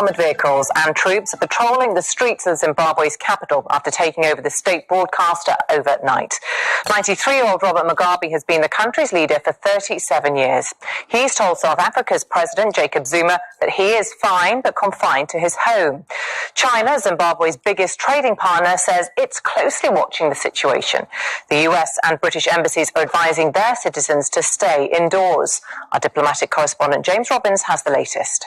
armoured vehicles and troops are patrolling the streets of Zimbabwe's capital after taking over the state broadcaster overnight. 93-year-old Robert Mugabe has been the country's leader for 37 years. He's told South Africa's President Jacob Zuma that he is fine but confined to his home. China, Zimbabwe's biggest trading partner, says it's closely watching the situation. The US and British embassies are advising their citizens to stay indoors. Our diplomatic correspondent James Robbins has the latest.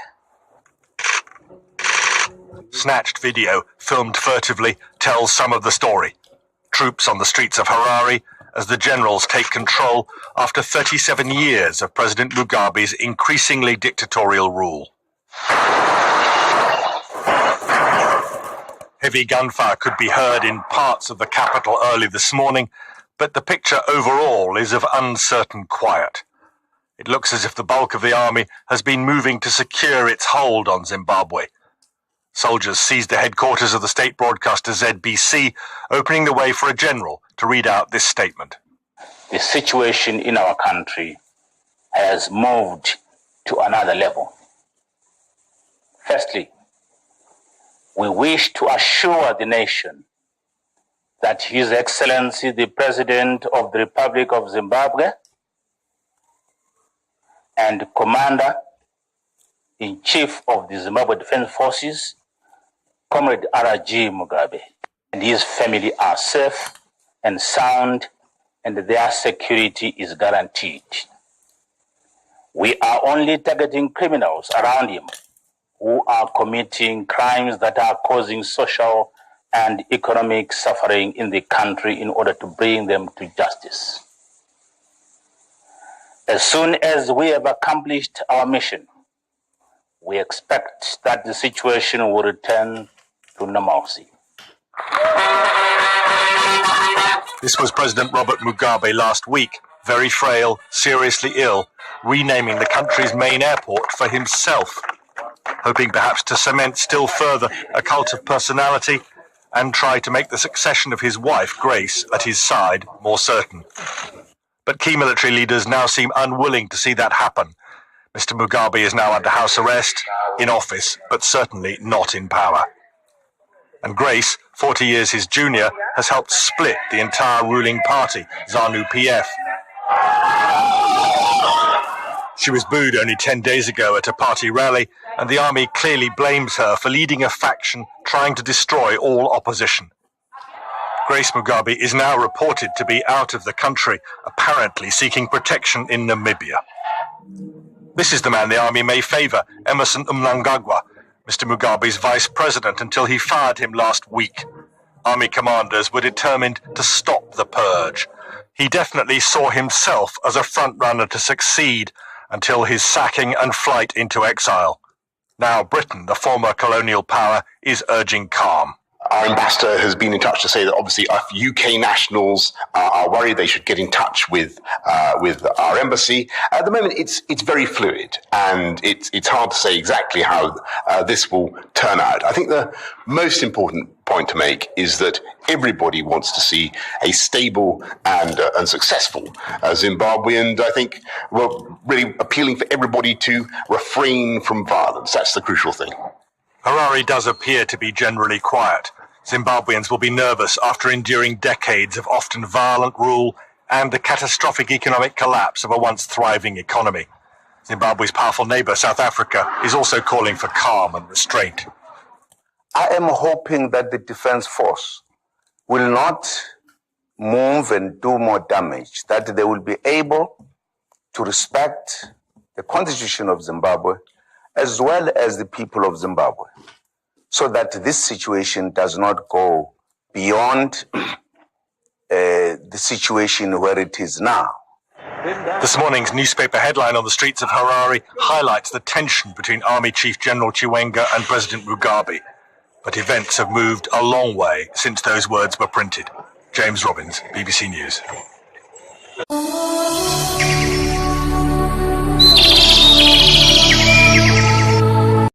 Snatched video, filmed furtively, tells some of the story. Troops on the streets of Harare as the generals take control after 37 years of President Mugabe's increasingly dictatorial rule. Heavy gunfire could be heard in parts of the capital early this morning, but the picture overall is of uncertain quiet. It looks as if the bulk of the army has been moving to secure its hold on Zimbabwe. Soldiers seized the headquarters of the state broadcaster ZBC, opening the way for a general to read out this statement. The situation in our country has moved to another level. Firstly, we wish to assure the nation that His Excellency the President of the Republic of Zimbabwe and Commander-in-Chief of the Zimbabwe Defense Forces, Comrade R.G. Mugabe, and his family are safe and sound, and their security is guaranteed. We are only targeting criminals around him who are committing crimes that are causing social and economic suffering in the country in order to bring them to justice. As soon as we have accomplished our mission, we expect that the situation will return to normalcy. This was President Robert Mugabe last week, very frail, seriously ill, renaming the country's main airport for himself, hoping perhaps to cement still further a cult of personality and try to make the succession of his wife, Grace, at his side more certain. But key military leaders now seem unwilling to see that happen. Mr. Mugabe is now under house arrest, in office, but certainly not in power. And Grace, 40 years his junior, has helped split the entire ruling party, ZANU-PF. She was booed only 10 days ago at a party rally, and the army clearly blames her for leading a faction trying to destroy all opposition. Grace Mugabe is now reported to be out of the country, apparently seeking protection in Namibia. This is the man the army may favour, Emmerson Mnangagwa, Mr. Mugabe's vice president, until he fired him last week. Army commanders were determined to stop the purge. He definitely saw himself as a front-runner to succeed until his sacking and flight into exile. Now Britain, the former colonial power, is urging calm. Our ambassador has been in touch to say that obviously if UK nationals are worried, they should get in touch with our embassy. At the moment, it's very fluid, and it's hard to say exactly how this will turn out. I think the most important point to make is that everybody wants to see a stable and successful Zimbabwe, and I think we're really appealing for everybody to refrain from violence. That's the crucial thing. Harare does appear to be generally quiet. Zimbabweans will be nervous after enduring decades of often violent rule and the catastrophic economic collapse of a once thriving economy. Zimbabwe's powerful neighbour, South Africa, is also calling for calm and restraint. I am hoping that the defense force will not move and do more damage, that they will be able to respect the constitution of Zimbabwe as well as the people of Zimbabwe, so that this situation does not go beyond the situation where it is now. This morning's newspaper headline on the streets of Harare highlights the tension between Army Chief General Chiwenga and President Mugabe. But events have moved a long way since those words were printed. James Robbins, BBC News.